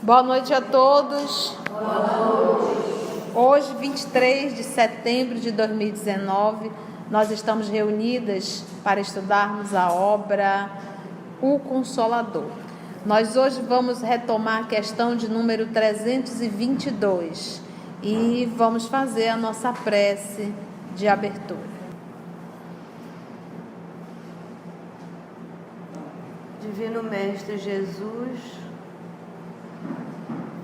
Boa noite a todos. Hoje, 23 de setembro de 2019, nós estamos reunidas para estudarmos a obra O Consolador. Nós hoje vamos retomar a questão de número 322 e vamos fazer a nossa prece de abertura. Divino Mestre Jesus,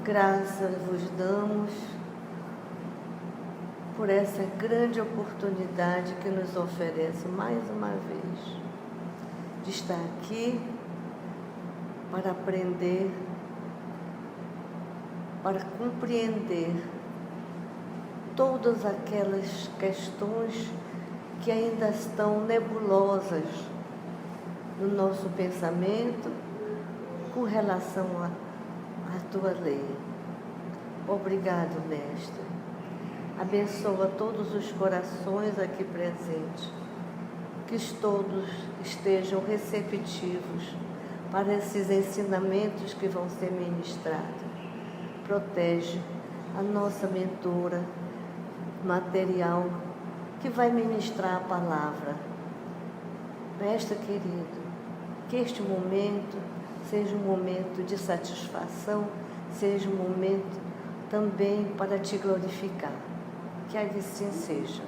graças vos damos por essa grande oportunidade que nos oferece mais uma vez de estar aqui para aprender, para compreender todas aquelas questões que ainda estão nebulosas no nosso pensamento com relação à tua lei. Obrigado, Mestre. Abençoa todos os corações aqui presentes, que todos estejam receptivos para esses ensinamentos que vão ser ministrados. Protege a nossa mentora material que vai ministrar a palavra. Mestre querido, que este momento seja um momento de satisfação, seja um momento também para te glorificar. Que assim seja.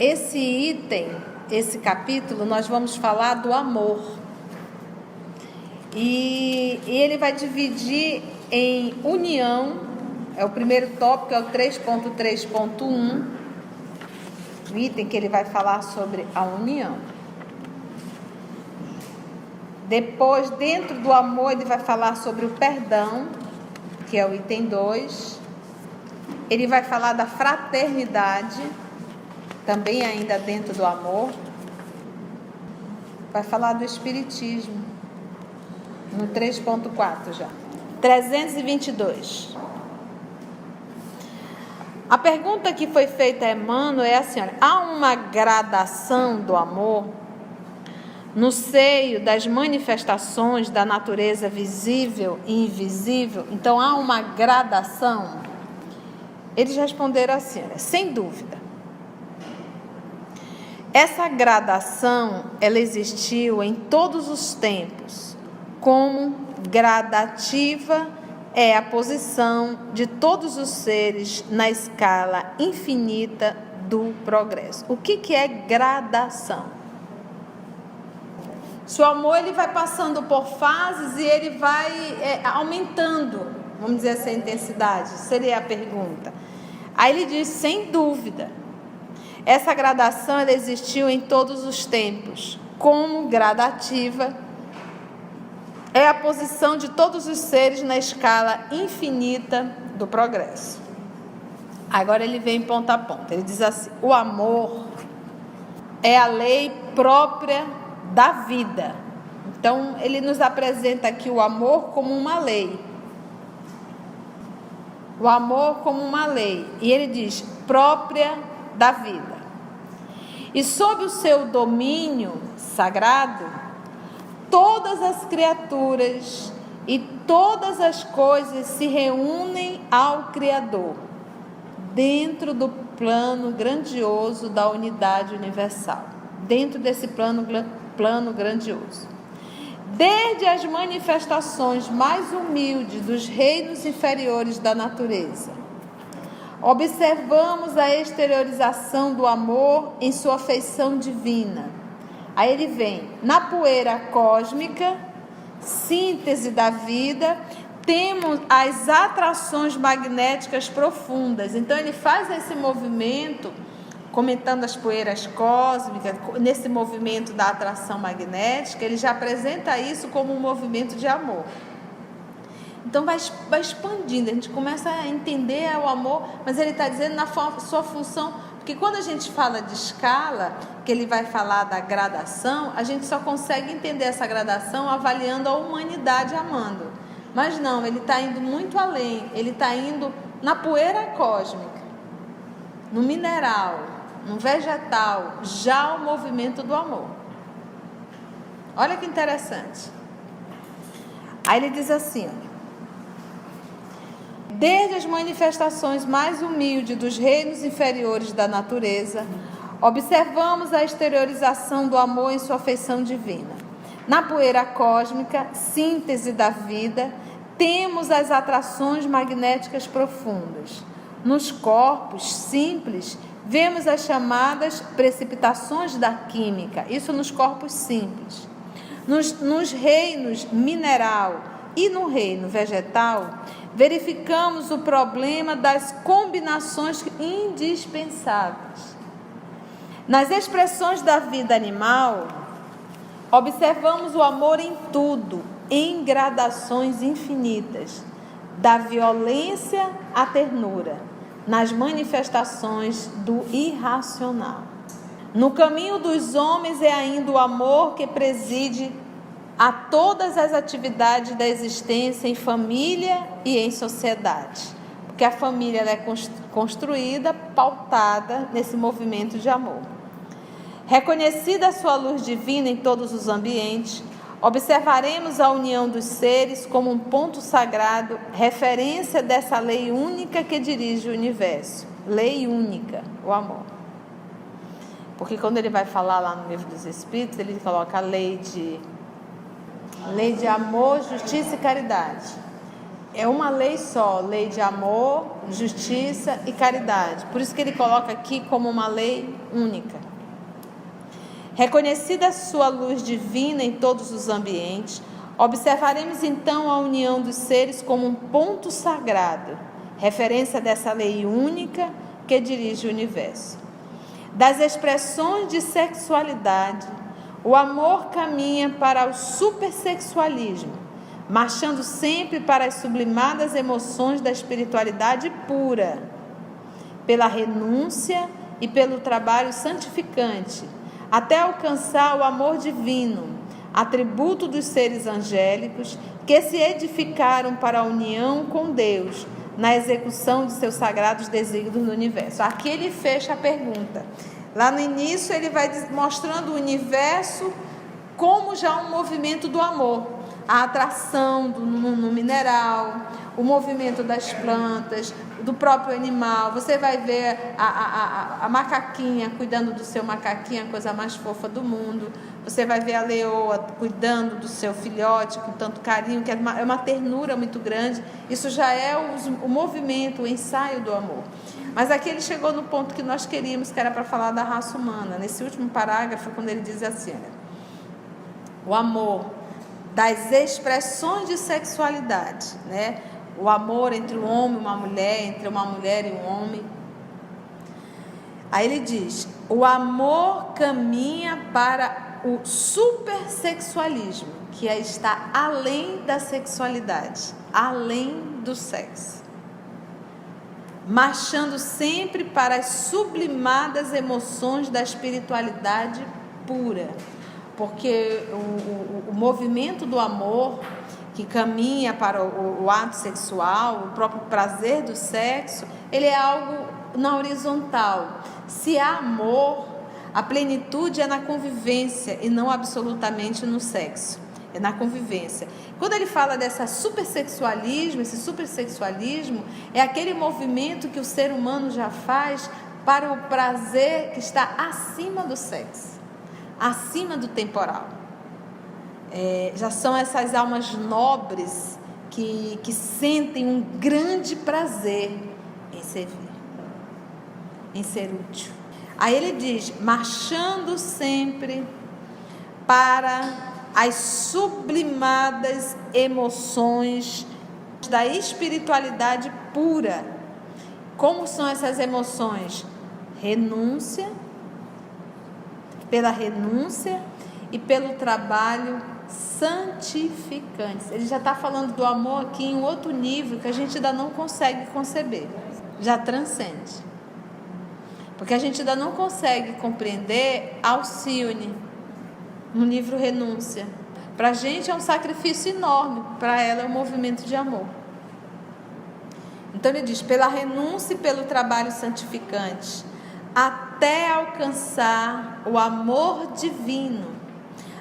Esse item, esse capítulo, nós vamos falar do amor. E ele vai dividir em união, é o primeiro tópico, é o 3.3.1, o item que ele vai falar sobre a união. Depois, dentro do amor, ele vai falar sobre o perdão, que é o item 2. Ele vai falar da fraternidade, também ainda dentro do amor. Vai falar do espiritismo, no 3.4 já. 322. A pergunta que foi feita a Emmanuel é assim: olha, há uma gradação do amor no seio das manifestações da natureza visível e invisível? Então há uma gradação? Eles responderam assim: olha, sem dúvida. Essa gradação, ela existiu em todos os tempos, como gradativa é a posição de todos os seres na escala infinita do progresso. O que é gradação? Se o amor ele vai passando por fases e ele vai aumentando, vamos dizer assim, a intensidade, seria a pergunta. Aí ele diz, sem dúvida, essa gradação ela existiu em todos os tempos, como gradativa é a posição de todos os seres na escala infinita do progresso. Agora ele vem ponto a ponto, ele diz assim: o amor é a lei própria da vida. Então ele nos apresenta aqui o amor como uma lei. O amor como uma lei. E ele diz, própria da vida. E sob o seu domínio sagrado, todas as criaturas e todas as coisas se reúnem ao Criador, dentro do plano grandioso da unidade universal. Dentro desse plano grandioso. Desde as manifestações mais humildes dos reinos inferiores da natureza, observamos a exteriorização do amor em sua feição divina. Aí ele vem, na poeira cósmica, síntese da vida, temos as atrações magnéticas profundas. Então ele faz esse movimento, comentando as poeiras cósmicas, nesse movimento da atração magnética, ele já apresenta isso como um movimento de amor. Então vai expandindo, a gente começa a entender o amor, mas ele está dizendo na sua função, porque quando a gente fala de escala, que ele vai falar da gradação, a gente só consegue entender essa gradação avaliando a humanidade amando. Mas não, ele está indo muito além, ele está indo na poeira cósmica, no mineral, no vegetal, já o movimento do amor. Olha que interessante. Aí ele diz assim: desde as manifestações mais humildes dos reinos inferiores da natureza, observamos a exteriorização do amor em sua feição divina. Na poeira cósmica, síntese da vida, temos as atrações magnéticas profundas. Nos corpos simples, vemos as chamadas precipitações da química, isso nos corpos simples. Nos reinos mineral e no reino vegetal, verificamos o problema das combinações indispensáveis. Nas expressões da vida animal, observamos o amor em tudo, em gradações infinitas, da violência à ternura, nas manifestações do irracional. No caminho dos homens é ainda o amor que preside a todas as atividades da existência em família e em sociedade. Porque a família ela é construída, pautada nesse movimento de amor. Reconhecida a sua luz divina em todos os ambientes, observaremos a união dos seres como um ponto sagrado, referência dessa lei única que dirige o universo. Lei única, o amor. Porque quando ele vai falar lá no Livro dos Espíritos, ele coloca a lei de amor, justiça e caridade. É uma lei só, lei de amor, justiça e caridade. Por isso que ele coloca aqui como uma lei única. Reconhecida a sua luz divina em todos os ambientes, observaremos então a união dos seres como um ponto sagrado, referência dessa lei única que dirige o universo. Das expressões de sexualidade, o amor caminha para o supersexualismo, marchando sempre para as sublimadas emoções da espiritualidade pura, pela renúncia e pelo trabalho santificante, até alcançar o amor divino, atributo dos seres angélicos que se edificaram para a união com Deus, na execução de seus sagrados desígnios no universo. Aqui ele fecha a pergunta. Lá no início ele vai mostrando o universo como já um movimento do amor, a atração no mineral, o movimento das plantas, do próprio animal. Você vai ver a macaquinha cuidando do seu macaquinho, a coisa mais fofa do mundo. Você vai ver a leoa cuidando do seu filhote com tanto carinho, que é uma ternura muito grande. Isso já é o movimento, o ensaio do amor. Mas aqui ele chegou no ponto que nós queríamos, que era para falar da raça humana. Nesse último parágrafo, quando ele diz assim, o amor das expressões de sexualidade, né? O amor entre um homem e uma mulher, entre uma mulher e um homem. Aí ele diz, o amor caminha para o supersexualismo, que está além da sexualidade, além do sexo, marchando sempre para as sublimadas emoções da espiritualidade pura, porque o movimento do amor que caminha para o ato sexual, o próprio prazer do sexo, ele é algo na horizontal. Se há amor, a plenitude é na convivência e não absolutamente no sexo, é na convivência. Quando ele fala desse supersexualismo, esse supersexualismo é aquele movimento que o ser humano já faz para o prazer que está acima do sexo, acima do temporal. Já são essas almas nobres que sentem um grande prazer em servir, em ser útil. Aí ele diz, marchando sempre para as sublimadas emoções da espiritualidade pura. Como são essas emoções? Renúncia, pela renúncia e pelo trabalho santificantes. Ele já está falando do amor aqui em outro nível que a gente ainda não consegue conceber, já transcende, porque a gente ainda não consegue compreender Alcione no livro Renúncia. Para a gente é um sacrifício enorme, para ela é um movimento de amor. Então ele diz, pela renúncia e pelo trabalho santificante, até alcançar o amor divino,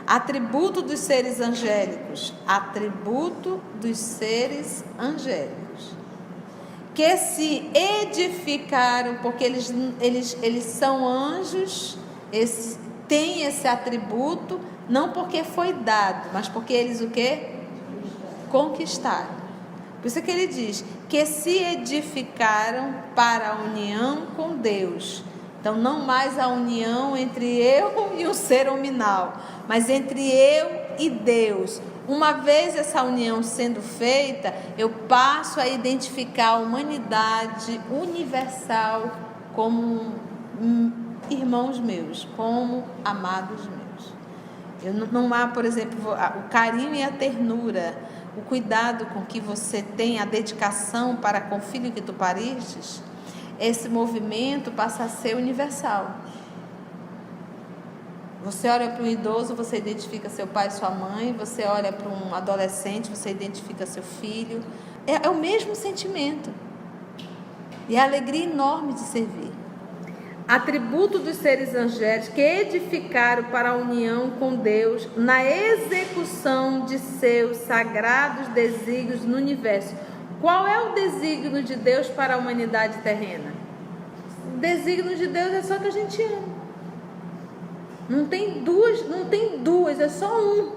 atributo dos seres angélicos, atributo dos seres angélicos, que se edificaram, porque eles são anjos, têm esse atributo, não porque foi dado, mas porque eles o quê? Conquistaram. Por isso que ele diz, que se edificaram para a união com Deus. Então, não mais a união entre eu e o ser hominal, mas entre eu e Deus. Uma vez essa união sendo feita, eu passo a identificar a humanidade universal como irmãos meus, como amados meus. Não há, por exemplo, o carinho e a ternura, o cuidado com que você tem, a dedicação para com o filho que tu paristes. Esse movimento passa a ser universal. Você olha para um idoso, você identifica seu pai e sua mãe. Você olha para um adolescente, você identifica seu filho. É o mesmo sentimento. E a alegria enorme de servir. Atributo dos seres angélicos que edificaram para a união com Deus na execução de seus sagrados desígnios no universo. Qual é o desígnio de Deus para a humanidade terrena? O desígnio de Deus é só que a gente ama. Não tem duas, é só um.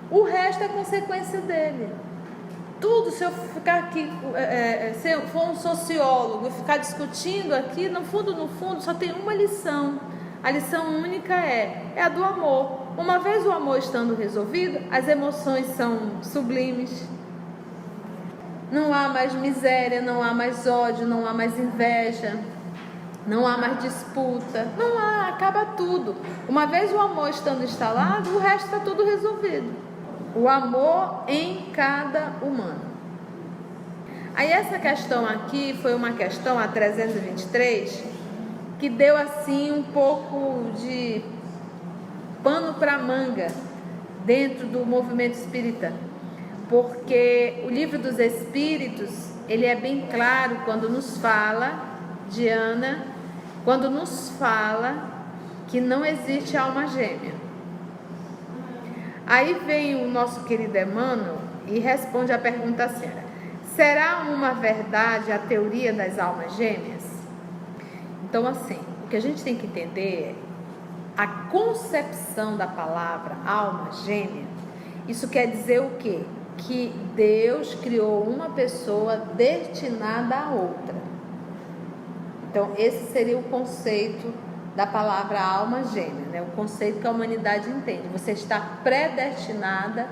O resto é consequência dele. Tudo, se eu ficar aqui, se eu for um sociólogo e ficar discutindo aqui, no fundo, só tem uma lição. A lição única é a do amor. Uma vez o amor estando resolvido, as emoções são sublimes. Não há mais miséria, não há mais ódio, não há mais inveja, não há mais disputa, não há, acaba tudo. Uma vez o amor estando instalado, o resto está tudo resolvido. O amor em cada humano. Aí essa questão aqui foi uma questão, a 323, que deu assim um pouco de pano para manga dentro do movimento espírita. Porque o livro dos Espíritos, ele é bem claro quando nos fala, Diana, quando nos fala que não existe alma gêmea. Aí vem o nosso querido Emmanuel e responde a pergunta assim: será uma verdade a teoria das almas gêmeas? Então, assim, o que a gente tem que entender é a concepção da palavra alma gêmea. Isso quer dizer o quê? Que Deus criou uma pessoa destinada a outra. Então, esse seria o conceito da palavra alma gêmea, né? O conceito que a humanidade entende. Você está predestinada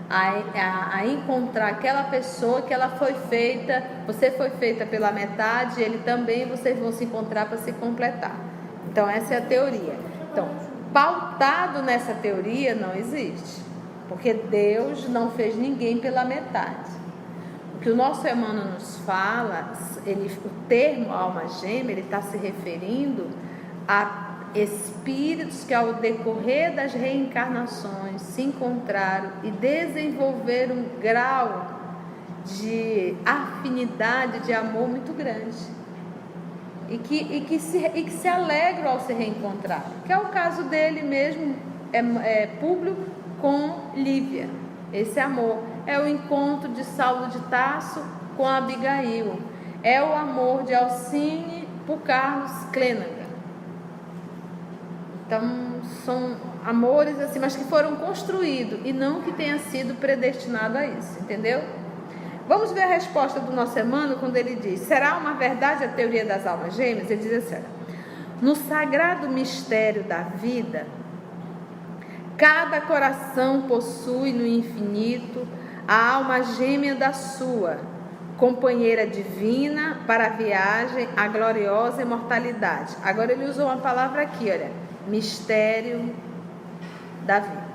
a encontrar aquela pessoa que ela foi feita, você foi feita pela metade, ele também, vocês vão se encontrar para se completar. Então, essa é a teoria. Então, pautado nessa teoria não existe, porque Deus não fez ninguém pela metade. O que o nosso Emmanuel nos fala, o termo alma gêmea, ele está se referindo a espíritos que ao decorrer das reencarnações se encontraram e desenvolveram um grau de afinidade, de amor muito grande, e que se alegram ao se reencontrar, que é o caso dele mesmo, Públio com Lívia. Esse amor é o encontro de Saulo de Tarso com Abigail, é o amor de Alcine por Carlos Clenanga. Então, são amores assim, mas que foram construídos e não que tenha sido predestinado a isso, entendeu? Vamos ver a resposta do nosso Emmanuel quando ele diz: será uma verdade a teoria das almas gêmeas? Ele diz assim: no sagrado mistério da vida, cada coração possui no infinito a alma gêmea da sua, companheira divina para a viagem à gloriosa imortalidade. Agora ele usou uma palavra aqui, olha, mistério da vida.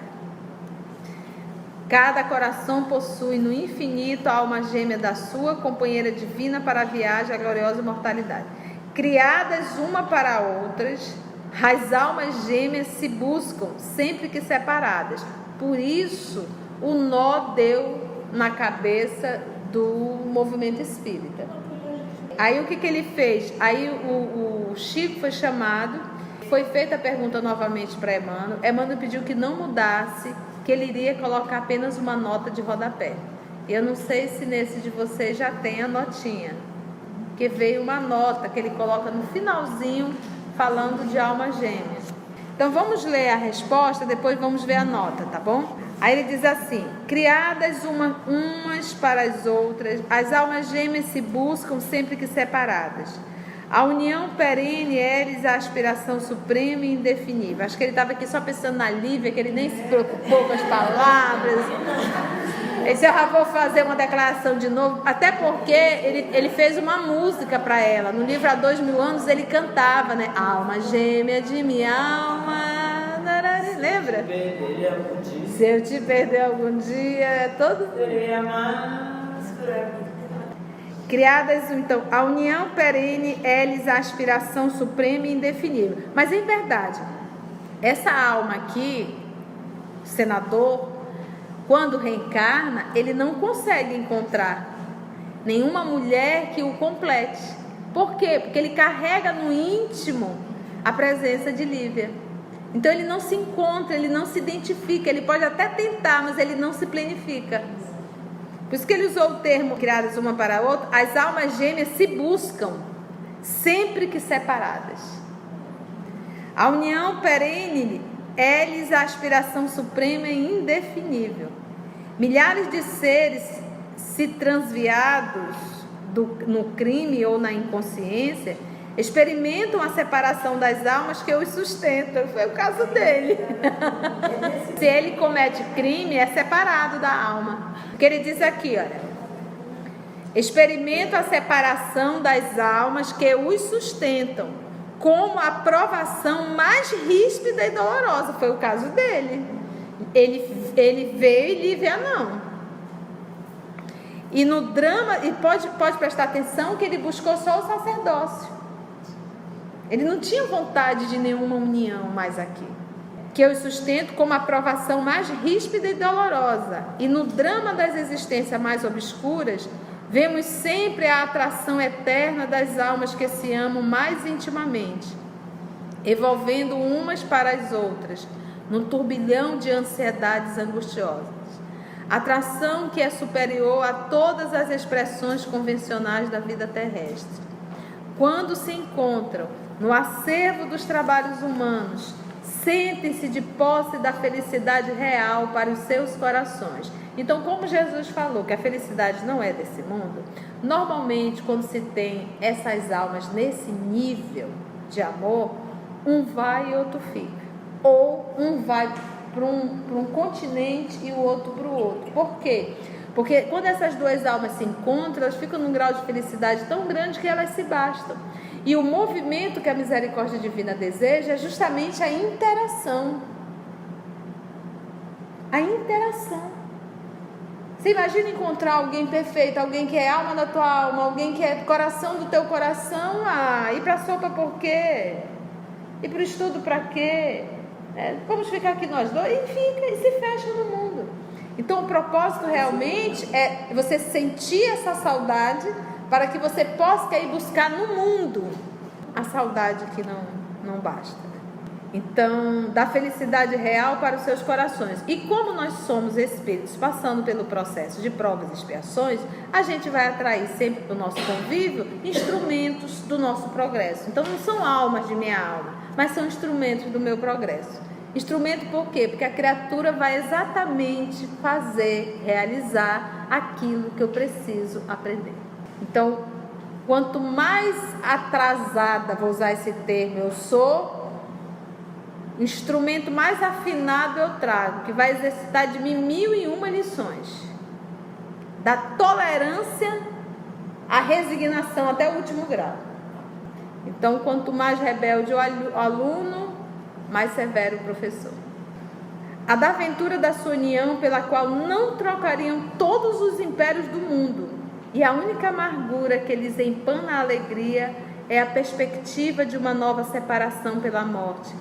Cada coração possui no infinito a alma gêmea da sua, companheira divina para a viagem à gloriosa imortalidade. Criadas uma para outras, as almas gêmeas se buscam sempre que separadas. Por isso, o nó deu na cabeça do movimento espírita. Aí o que ele fez? Aí o Chico foi chamado, foi feita a pergunta novamente para Emmanuel. Emmanuel pediu que não mudasse, que ele iria colocar apenas uma nota de rodapé. Eu não sei se nesse de vocês já tem a notinha, que veio uma nota que ele coloca no finalzinho, falando de alma gêmea. Então vamos ler a resposta, depois vamos ver a nota, tá bom? Aí ele diz assim: criadas umas para as outras, as almas gêmeas se buscam sempre que separadas. A união perene é-lhes a aspiração suprema e indefinível. Acho que ele estava aqui só pensando na Lívia, que ele nem se preocupou com as palavras. Esse eu já vou fazer uma declaração de novo, até porque ele fez uma música para ela. No livro Há 2000 anos ele cantava, né? Alma gêmea de minha alma. Lembra? Se eu te perder algum dia, é todo. Criadas, então, a união perene é-lhes a aspiração suprema e indefinível. Mas em verdade, essa alma aqui, senador, quando reencarna, ele não consegue encontrar nenhuma mulher que o complete. Por quê? Porque ele carrega no íntimo a presença de Lívia. Então ele não se encontra, ele não se identifica, ele pode até tentar, mas ele não se planifica. Por isso que ele usou o termo criadas uma para a outra. As almas gêmeas se buscam, sempre que separadas. A união perene é-lhes a aspiração suprema e indefinível. Milhares de seres, se transviados no crime ou na inconsciência, experimentam a separação das almas que os sustentam. Foi o caso dele. Se ele comete crime, é separado da alma. Porque ele diz aqui, olha: experimento a separação das almas que os sustentam, como a provação mais ríspida e dolorosa. Foi o caso dele. Ele veio e Lívia não. E no drama, e pode prestar atenção que ele buscou só o sacerdócio. Ele não tinha vontade de nenhuma união mais aqui. Que eu sustento como a provação mais ríspida e dolorosa. E no drama das existências mais obscuras, vemos sempre a atração eterna das almas que se amam mais intimamente, evolvendo umas para as outras, num turbilhão de ansiedades angustiosas. Atração que é superior a todas as expressões convencionais da vida terrestre. Quando se encontram no acervo dos trabalhos humanos, sentem-se de posse da felicidade real para os seus corações. Então, como Jesus falou que a felicidade não é desse mundo, normalmente quando se tem essas almas nesse nível de amor, um vai e outro fica. Ou um vai para um continente e o outro para o outro. Por quê? Porque quando essas duas almas se encontram, elas ficam num grau de felicidade tão grande que elas se bastam. E o movimento que a misericórdia divina deseja é justamente a interação. A interação. Você imagina encontrar alguém perfeito, alguém que é alma da tua alma, alguém que é coração do teu coração. Ir para a sopa por quê? Ir para o estudo para quê? Vamos ficar aqui nós dois? E fica, e se fecha no mundo. Então o propósito realmente é você sentir essa saudade, para que você possa ir buscar no mundo a saudade que não basta. Então, da felicidade real para os seus corações. E como nós somos espíritos passando pelo processo de provas e expiações, a gente vai atrair sempre para o nosso convívio instrumentos do nosso progresso. Então não são almas de minha alma, mas são instrumentos do meu progresso. Instrumento por quê? Porque a criatura vai exatamente fazer, realizar aquilo que eu preciso aprender. Então, quanto mais atrasada, vou usar esse termo, eu sou, o instrumento mais afinado eu trago, que vai exercitar de mim 1001 lições. Da tolerância à resignação até o último grau. Então, quanto mais rebelde o aluno, mais severo o professor. A da aventura da sua união, pela qual não trocariam todos os impérios do mundo, e a única amargura que lhes empana a alegria é a perspectiva de uma nova separação pela morte.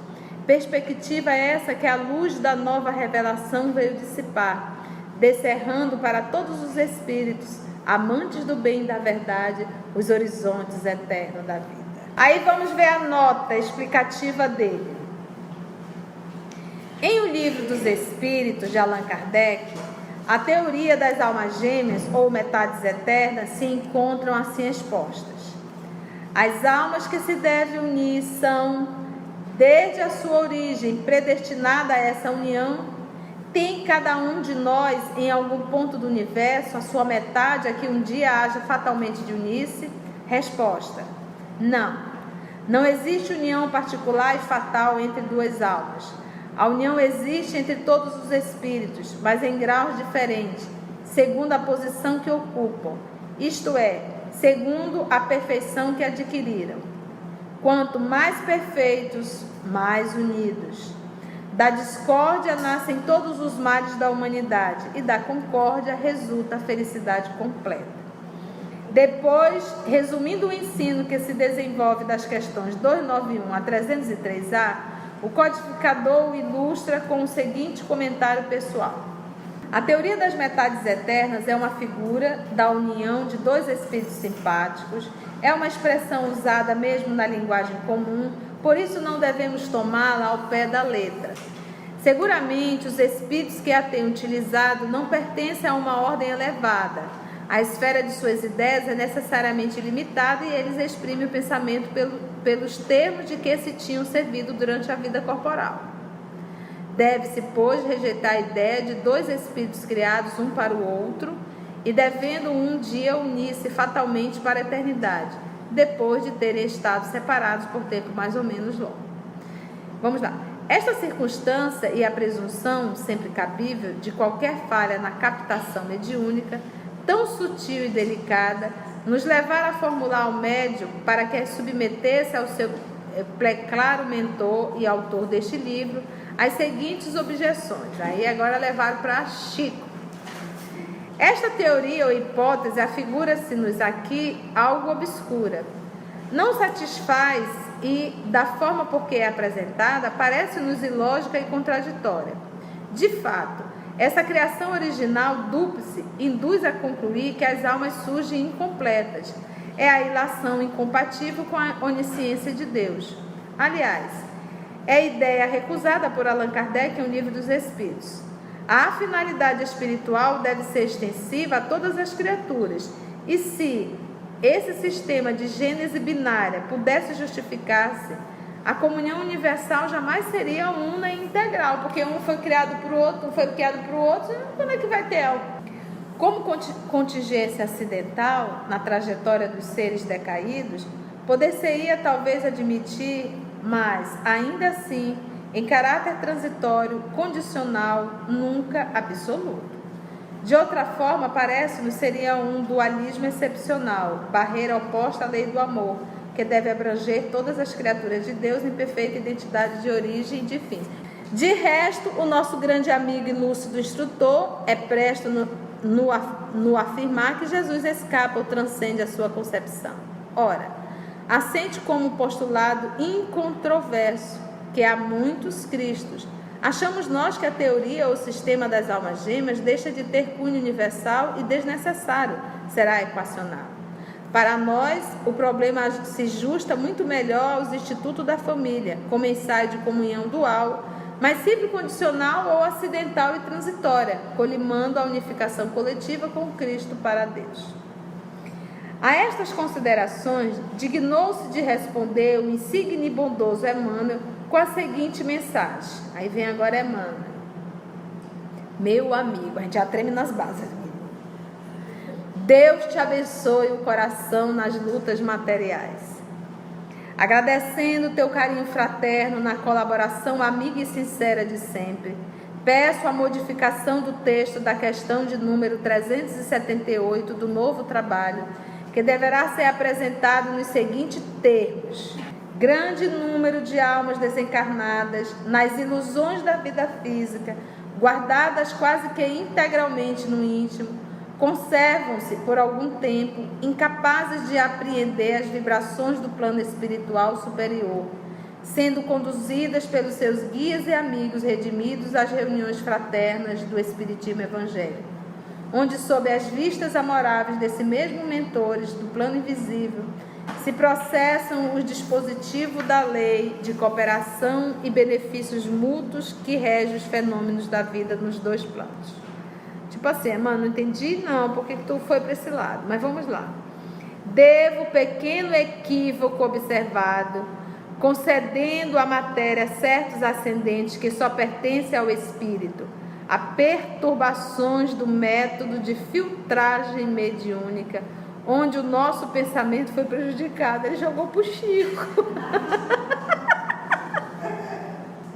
Perspectiva essa que a luz da nova revelação veio dissipar, descerrando para todos os espíritos amantes do bem e da verdade, os horizontes eternos da vida. Aí vamos ver a nota explicativa dele. Em O Livro dos Espíritos, de Allan Kardec, a teoria das almas gêmeas ou metades eternas se encontram assim expostas. As almas que se devem unir são, desde a sua origem, predestinada a essa união. Tem cada um de nós, em algum ponto do universo, a sua metade a que um dia haja fatalmente de unir-se? Resposta: não. Não existe união particular e fatal entre duas almas. A união existe entre todos os espíritos, mas em graus diferentes, segundo a posição que ocupam, isto é, segundo a perfeição que adquiriram. Quanto mais perfeitos, mais unidos. Da discórdia nascem todos os males da humanidade e da concórdia resulta a felicidade completa. Depois, resumindo o ensino que se desenvolve das questões 291 a 303A, o codificador o ilustra com o seguinte comentário pessoal. A teoria das metades eternas é uma figura da união de dois espíritos simpáticos, é uma expressão usada mesmo na linguagem comum, por isso não devemos tomá-la ao pé da letra. Seguramente, os espíritos que a têm utilizado não pertencem a uma ordem elevada. A esfera de suas ideias é necessariamente limitada e eles exprimem o pensamento pelos termos de que se tinham servido durante a vida corporal. Deve-se, pois, rejeitar a ideia de dois espíritos criados um para o outro e devendo um dia unir-se fatalmente para a eternidade, depois de terem estado separados por tempo mais ou menos longo. Vamos lá. Esta circunstância e a presunção, sempre cabível, de qualquer falha na captação mediúnica, tão sutil e delicada, nos levaram a formular ao médium para que submetesse ao seu claro mentor e autor deste livro as seguintes objeções. Aí agora levaram para Chico. Esta teoria ou hipótese afigura-se-nos aqui algo obscura. Não satisfaz e, da forma por que é apresentada, parece-nos ilógica e contraditória. De fato, essa criação original dúplice induz a concluir que as almas surgem incompletas. É a ilação incompatível com a onisciência de Deus. Aliás, é a ideia recusada por Allan Kardec em O Livro dos Espíritos. A finalidade espiritual deve ser extensiva a todas as criaturas. E se esse sistema de gênese binária pudesse justificar-se, a comunhão universal jamais seria una e integral, porque um foi criado por outro, um foi criado por outro, quando é que vai ter algo? Como contingência acidental na trajetória dos seres decaídos, poder-se-ia talvez admitir, mas, ainda assim, em caráter transitório, condicional, nunca absoluto. De outra forma, parece-nos seria um dualismo excepcional, barreira oposta à lei do amor, que deve abranger todas as criaturas de Deus em perfeita identidade de origem e de fim. De resto, o nosso grande amigo e lúcido instrutor é presto no afirmar que Jesus escapa ou transcende a sua concepção. Ora, assente como postulado incontroverso que há muitos Cristos. Achamos nós que a teoria ou sistema das almas gêmeas deixa de ter cunho universal e desnecessário, será equacional. Para nós, o problema se justa muito melhor aos institutos da família, como ensaio de comunhão dual, mas sempre condicional ou acidental e transitória, colimando a unificação coletiva com Cristo para Deus. A estas considerações, dignou-se de responder o insigne e bondoso Emmanuel com a seguinte mensagem. Aí vem agora Emmanuel. Meu amigo, a gente já treme nas bases. Deus te abençoe o coração nas lutas materiais. Agradecendo o teu carinho fraterno na colaboração amiga e sincera de sempre, peço a modificação do texto da questão de número 378 do novo trabalho, que deverá ser apresentado nos seguintes termos. Grande número de almas desencarnadas nas ilusões da vida física, guardadas quase que integralmente no íntimo, conservam-se por algum tempo incapazes de apreender as vibrações do plano espiritual superior, sendo conduzidas pelos seus guias e amigos redimidos às reuniões fraternas do Espiritismo Evangélico. onde sob as vistas amoráveis desse mesmo mentores do plano invisível, se processam os dispositivos da lei de cooperação e benefícios mútuos que regem os fenômenos da vida nos dois planos. Tipo assim, mano, não entendi não, por que tu foi para esse lado? Mas vamos lá. Devo o pequeno equívoco observado, concedendo à matéria certos ascendentes que só pertencem ao espírito, a perturbações do método de filtragem mediúnica, onde o nosso pensamento foi prejudicado. Ele jogou pro Chico.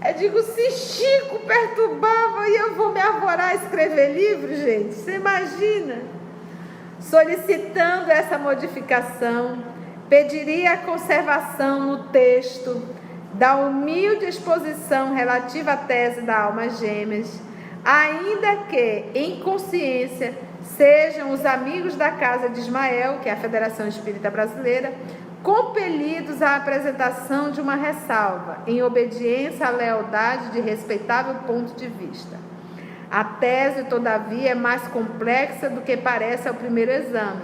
Eu digo, se Chico perturbava e eu vou me arvorar a escrever livro, gente, você imagina? Solicitando essa modificação, pediria a conservação no texto da humilde exposição relativa à tese da alma gêmeas, ainda que, em consciência, sejam os amigos da Casa de Ismael, que é a Federação Espírita Brasileira, compelidos à apresentação de uma ressalva, em obediência à lealdade de respeitável ponto de vista. A tese, todavia, é mais complexa do que parece ao primeiro exame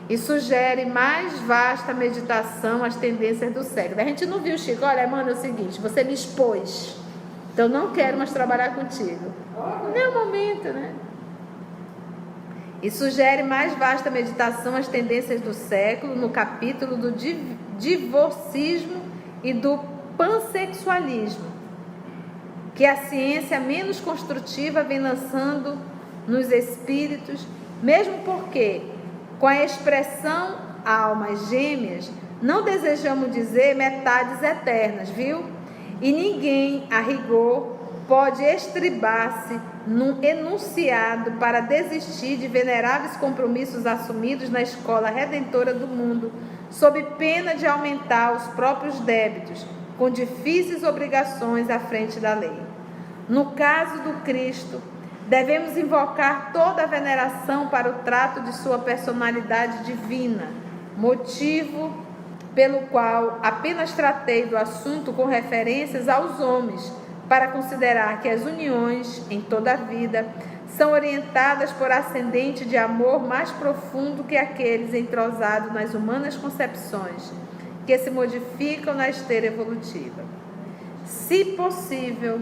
e sugere mais vasta meditação às tendências do século. A gente não viu, Chico, olha, mano, é o seguinte, você me expôs, então não quero mais trabalhar contigo. Não é o momento, né? E sugere mais vasta meditação às tendências do século no capítulo do divorcismo e do pansexualismo, que a ciência menos construtiva vem lançando nos espíritos, mesmo porque, com a expressão almas gêmeas, não desejamos dizer metades eternas, viu? E ninguém, a rigor, pode estribar-se num enunciado para desistir de veneráveis compromissos assumidos na escola redentora do mundo, sob pena de aumentar os próprios débitos, com difíceis obrigações à frente da lei. No caso do Cristo, devemos invocar toda a veneração para o trato de sua personalidade divina, motivo pelo qual apenas tratei do assunto com referências aos homens, para considerar que as uniões, em toda a vida, são orientadas por ascendente de amor mais profundo que aqueles entrosados nas humanas concepções, que se modificam na esteira evolutiva. Se possível,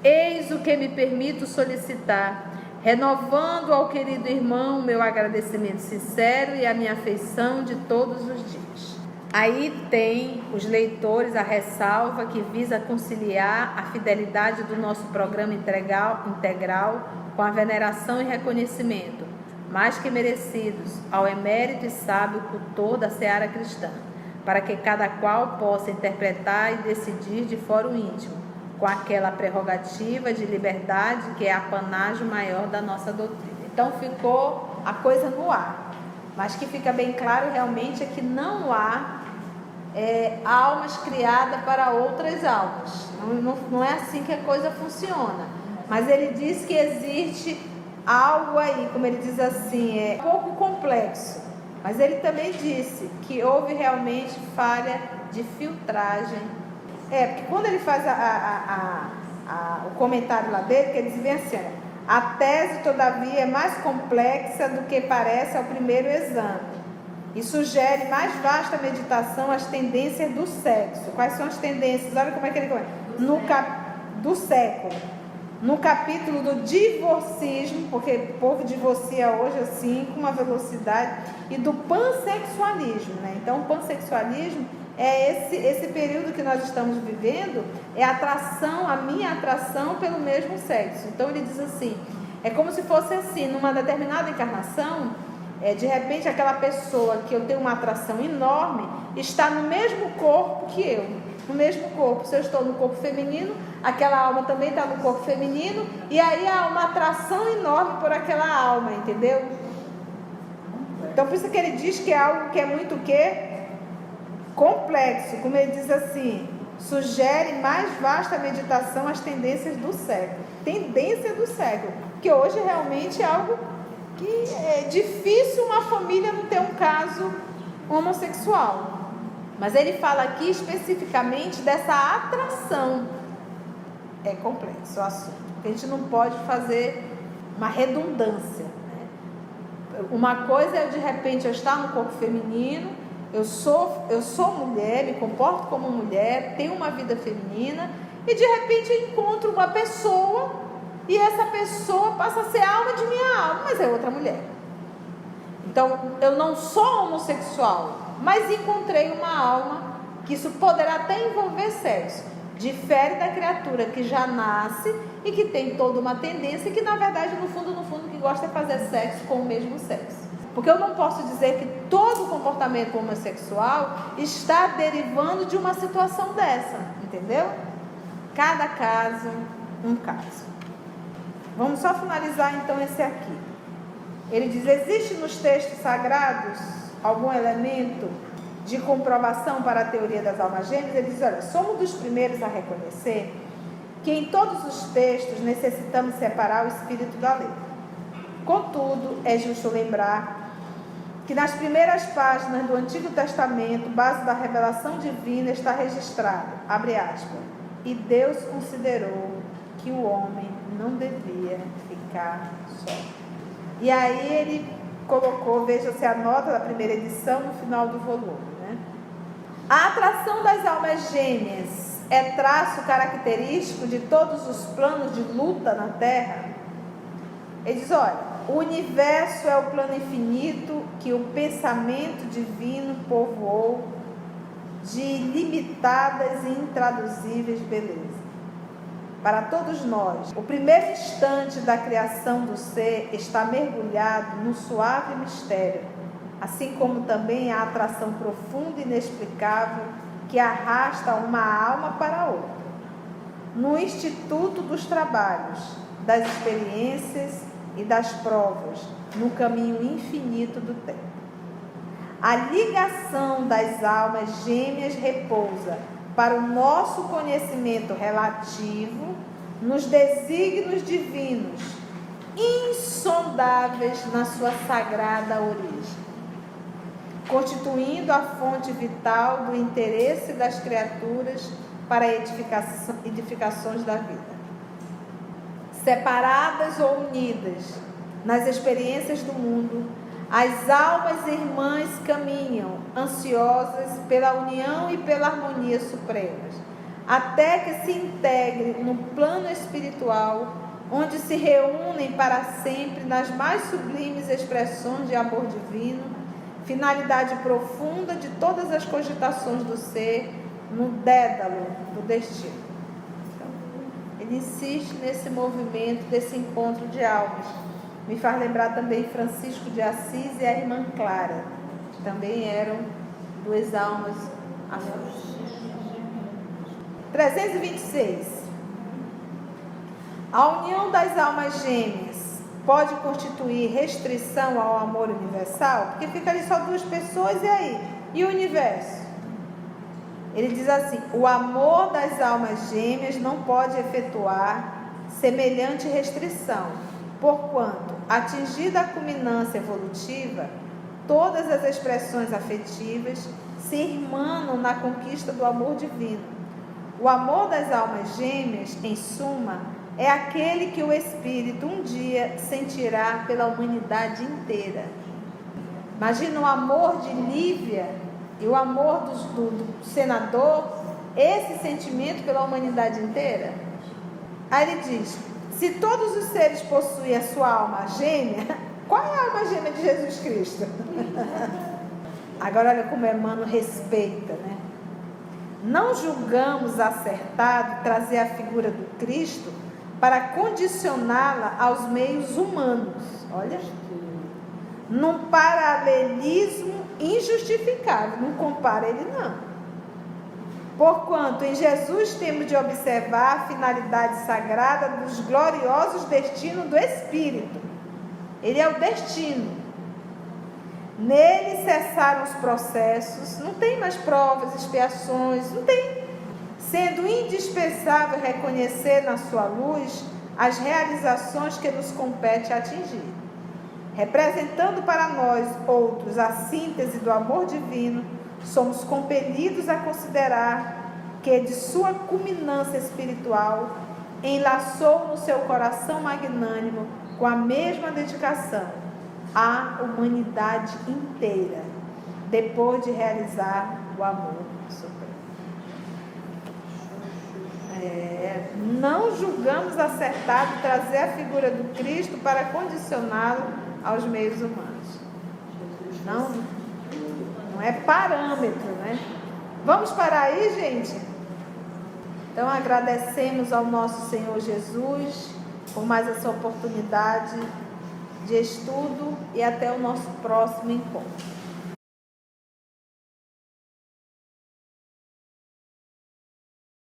eis o que me permito solicitar, renovando ao querido irmão meu agradecimento sincero e a minha afeição de todos os dias. Aí tem os leitores a ressalva que visa conciliar a fidelidade do nosso programa integral com a veneração e reconhecimento, mais que merecidos, ao emérito e sábio cultor da seara cristã, para que cada qual possa interpretar e decidir de fórum íntimo, com aquela prerrogativa de liberdade que é a apanágio maior da nossa doutrina. Então ficou a coisa no ar, mas que fica bem claro realmente é que não há almas criadas para outras almas. Não é assim que a coisa funciona. Mas ele diz que existe algo aí, como ele diz assim, é um pouco complexo. Mas ele também disse que houve realmente falha de filtragem. Porque quando ele faz o comentário lá dele, que ele diz bem assim, a tese, todavia, é mais complexa do que parece ao primeiro exame. E sugere mais vasta meditação às tendências do sexo. Quais são as tendências? Olha como é que ele começa. Do século. No capítulo do divorcismo, porque o povo divorcia hoje assim, com uma velocidade, e do pansexualismo, né? Então, o pansexualismo é esse período que nós estamos vivendo, é a minha atração pelo mesmo sexo. Então, ele diz assim, é como se fosse assim, numa determinada encarnação, de repente aquela pessoa que eu tenho uma atração enorme está no mesmo corpo que eu, no mesmo corpo. Se eu estou no corpo feminino, aquela alma também está no corpo feminino, e aí há uma atração enorme por aquela alma, entendeu? Então por isso que ele diz que é algo que é muito complexo, como ele diz assim, sugere mais vasta meditação às tendências do século. Tendência do século, que hoje realmente é algo que é difícil uma família não ter um caso homossexual. Mas ele fala aqui especificamente dessa atração. É complexo o assunto, porque a gente não pode fazer uma redundância, né? Uma coisa é, de repente, eu estar no corpo feminino, eu sou mulher, me comporto como mulher, tenho uma vida feminina, e de repente eu encontro uma pessoa, e essa pessoa passa a ser a alma de minha alma, mas é outra mulher. Então, eu não sou homossexual, mas encontrei uma alma, que isso poderá até envolver sexo. Difere da criatura que já nasce e que tem toda uma tendência, que na verdade, no fundo, o que gosta é fazer sexo com o mesmo sexo. Porque eu não posso dizer que todo comportamento homossexual está derivando de uma situação dessa, entendeu? Cada caso, um caso. Vamos só finalizar então esse aqui. Ele diz: existe nos textos sagrados algum elemento de comprovação para a teoria das almas gêmeas? Ele diz: olha, somos dos primeiros a reconhecer que em todos os textos necessitamos separar o espírito da letra. Contudo, é justo lembrar que nas primeiras páginas do Antigo Testamento, base da revelação divina, está registrado, abre aspas, e Deus considerou que o homem não devia ficar só. E aí ele colocou, veja-se a nota da primeira edição no final do volume, né? A atração das almas gêmeas é traço característico de todos os planos de luta na Terra? Ele diz: olha, o universo é o plano infinito que o pensamento divino povoou de ilimitadas e intraduzíveis belezas. Para todos nós, o primeiro instante da criação do ser está mergulhado no suave mistério, assim como também a atração profunda e inexplicável que arrasta uma alma para outra. No instituto dos trabalhos, das experiências e das provas, no caminho infinito do tempo. A ligação das almas gêmeas repousa para o nosso conhecimento relativo nos desígnios divinos, insondáveis na sua sagrada origem, constituindo a fonte vital do interesse das criaturas para edificações da vida. Separadas ou unidas nas experiências do mundo, as almas irmãs caminham, ansiosas pela união e pela harmonia supremas, até que se integrem no plano espiritual, onde se reúnem para sempre nas mais sublimes expressões de amor divino, finalidade profunda de todas as cogitações do ser, no dédalo do destino. Ele insiste nesse movimento, desse encontro de almas. Me faz lembrar também Francisco de Assis e a irmã Clara, que também eram duas almas afins. 326. A união das almas gêmeas pode constituir restrição ao amor universal? Porque fica ali só duas pessoas, e aí? E o universo? Ele diz assim: o amor das almas gêmeas não pode efetuar semelhante restrição, porquanto, atingida a culminância evolutiva, todas as expressões afetivas se irmanam na conquista do amor divino. O amor das almas gêmeas, em suma, é aquele que o Espírito um dia sentirá pela humanidade inteira. Imagina o amor de Lívia e o amor do senador, esse sentimento pela humanidade inteira. Aí ele diz: se todos os seres possuem a sua alma gêmea, qual é a alma gêmea de Jesus Cristo? Agora olha como Emmanuel respeita, né? Não julgamos acertado trazer a figura do Cristo para condicioná-la aos meios humanos. Olha, num paralelismo injustificável, não compara ele não. Porquanto em Jesus temos de observar a finalidade sagrada dos gloriosos destinos do Espírito. Ele é o destino. Nele cessaram os processos, não tem mais provas, expiações, não tem. Sendo indispensável reconhecer na sua luz as realizações que nos compete atingir. Representando para nós outros a síntese do amor divino, somos compelidos a considerar que de sua culminância espiritual enlaçou no seu coração magnânimo com a mesma dedicação a humanidade inteira, depois de realizar o amor supremo. Não julgamos acertado trazer a figura do Cristo para condicioná-lo aos meios humanos. Não é parâmetro, né? Vamos parar aí, gente? Então agradecemos ao nosso Senhor Jesus por mais essa oportunidade de estudo e até o nosso próximo encontro.